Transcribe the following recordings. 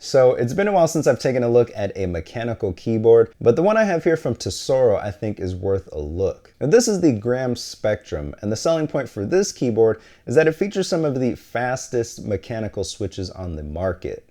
So it's been a while since I've taken a look at a mechanical keyboard, but the one I have here from Tesoro I think is worth a look. Now this is the Gram Spectrum, and the selling point for this keyboard is that it features some of the fastest mechanical switches on the market.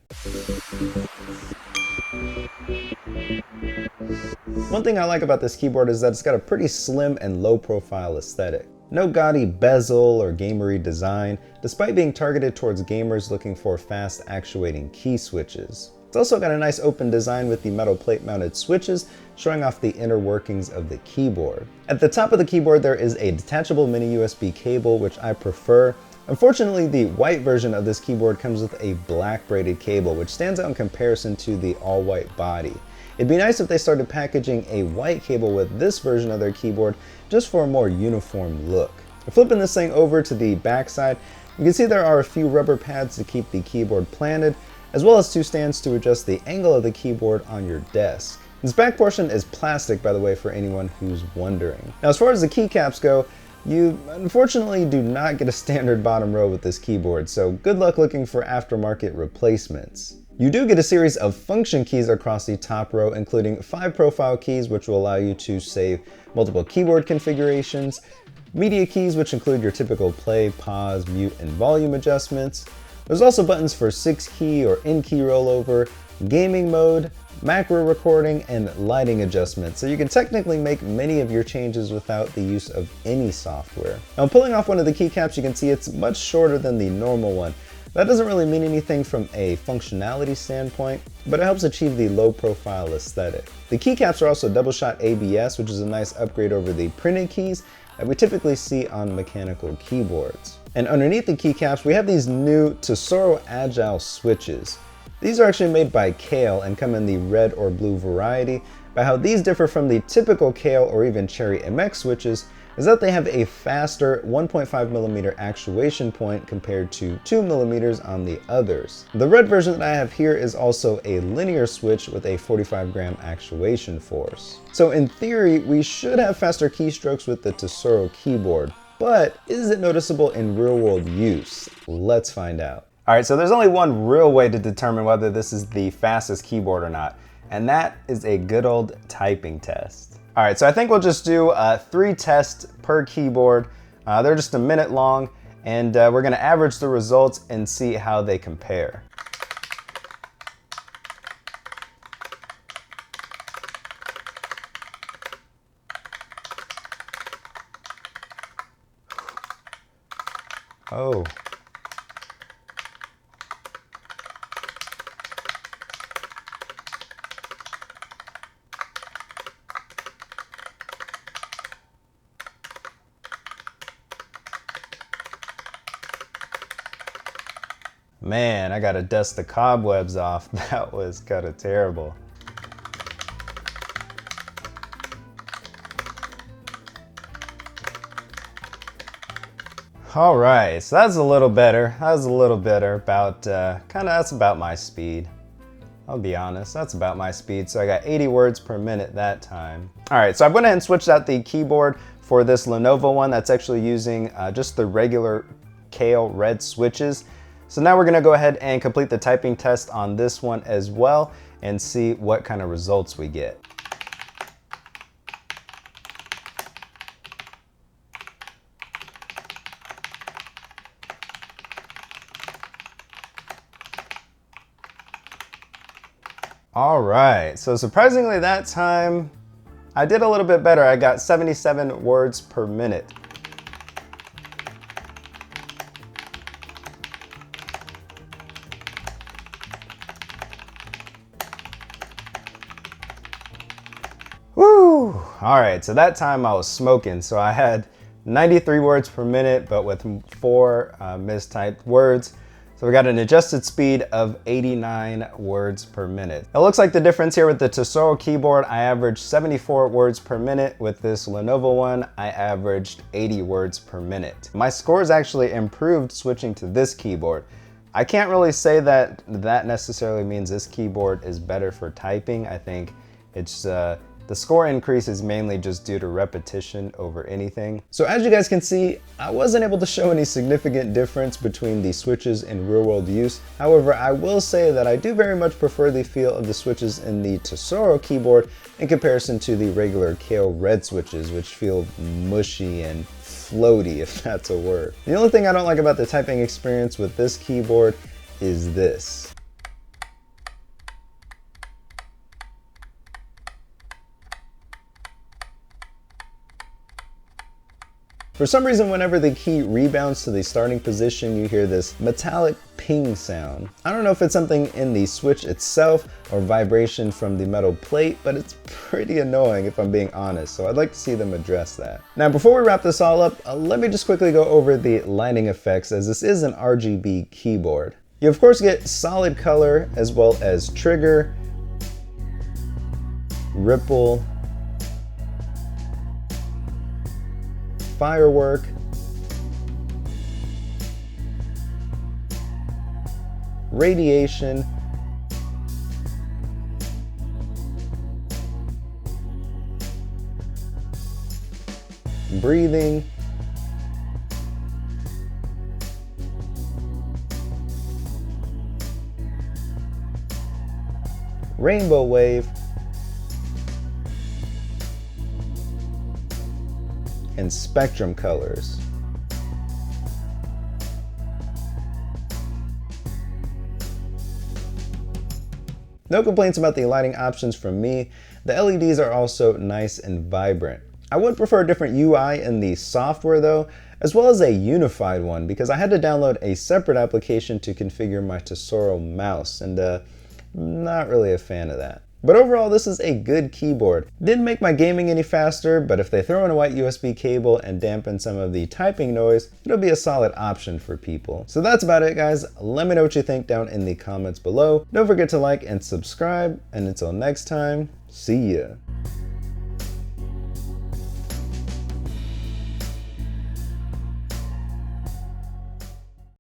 One thing I like about this keyboard is that it's got a pretty slim and low profile aesthetic. No gaudy bezel or gamery design, despite being targeted towards gamers looking for fast actuating key switches. It's also got a nice open design with the metal plate mounted switches showing off the inner workings of the keyboard. At the top of the keyboard there is a detachable mini USB cable, which I prefer. Unfortunately, the white version of this keyboard comes with a black braided cable, which stands out in comparison to the all-white body. It'd be nice if they started packaging a white cable with this version of their keyboard just for a more uniform look. Flipping this thing over to the back side, you can see there are a few rubber pads to keep the keyboard planted, as well as two stands to adjust the angle of the keyboard on your desk. This back portion is plastic, by the way, for anyone who's wondering. Now, as far as the keycaps go, you unfortunately do not get a standard bottom row with this keyboard, so good luck looking for aftermarket replacements. You do get a series of function keys across the top row, including 5 profile keys, which will allow you to save multiple keyboard configurations, media keys, which include your typical play, pause, mute, and volume adjustments. There's also buttons for 6-key or in-key rollover, gaming mode, macro recording, and lighting adjustments, so you can technically make many of your changes without the use of any software. Now, pulling off one of the keycaps, you can see it's much shorter than the normal one. That doesn't really mean anything from a functionality standpoint, but it helps achieve the low profile aesthetic. The keycaps are also double shot ABS, which is a nice upgrade over the printed keys that we typically see on mechanical keyboards. And underneath the keycaps, we have these new Tesoro Agile switches. These are actually made by Kale and come in the red or blue variety, but how these differ from the typical Kale or even Cherry MX switches is that they have a faster 1.5mm actuation point compared to 2mm on the others. The red version that I have here is also a linear switch with a 45-gram actuation force. So in theory, we should have faster keystrokes with the Tesoro keyboard, but is it noticeable in real-world use? Let's find out. All right, so there's only one real way to determine whether this is the fastest keyboard or not, and that is a good old typing test. All right, so I think we'll just do 3 tests per keyboard. They're just a minute long, and we're gonna average the results and see how they compare. Oh. Man, I gotta dust the cobwebs off. That was kinda terrible. All right, so that's a little better. That was a little better, that's about my speed. I'll be honest, that's about my speed. So I got 80 words per minute that time. All right, so I went ahead and switched out the keyboard for this Lenovo one that's actually using just the regular Kale red switches. So now we're gonna go ahead and complete the typing test on this one as well and see what kind of results we get. All right, so surprisingly that time, I did a little bit better. I got 77 words per minute. Woo! All right, so that time I was smoking. So I had 93 words per minute, but with 4 mistyped words. So we got an adjusted speed of 89 words per minute. It looks like the difference here with the Tesoro keyboard, I averaged 74 words per minute. With this Lenovo one, I averaged 80 words per minute. My scores actually improved switching to this keyboard. I can't really say that necessarily means this keyboard is better for typing. I think it's The score increase is mainly just due to repetition over anything. So as you guys can see, I wasn't able to show any significant difference between the switches in real world use. However, I will say that I do very much prefer the feel of the switches in the Tesoro keyboard in comparison to the regular Kale red switches, which feel mushy and floaty, if that's a word. The only thing I don't like about the typing experience with this keyboard is this. For some reason, whenever the key rebounds to the starting position, you hear this metallic ping sound. I don't know if it's something in the switch itself or vibration from the metal plate, but it's pretty annoying if I'm being honest, so I'd like to see them address that. Now, before we wrap this all up, let me just quickly go over the lighting effects, as this is an RGB keyboard. You of course get solid color as well as trigger, ripple, firework, radiation, breathing, rainbow wave, and spectrum colors. No complaints about the lighting options from me. The LEDs are also nice and vibrant. I would prefer a different UI in the software though, as well as a unified one, because I had to download a separate application to configure my Tesoro mouse, and not really a fan of that. But overall, this is a good keyboard. Didn't make my gaming any faster, but if they throw in a white USB cable and dampen some of the typing noise, it'll be a solid option for people. So that's about it, guys. Let me know what you think down in the comments below. Don't forget to like and subscribe, and until next time, see ya.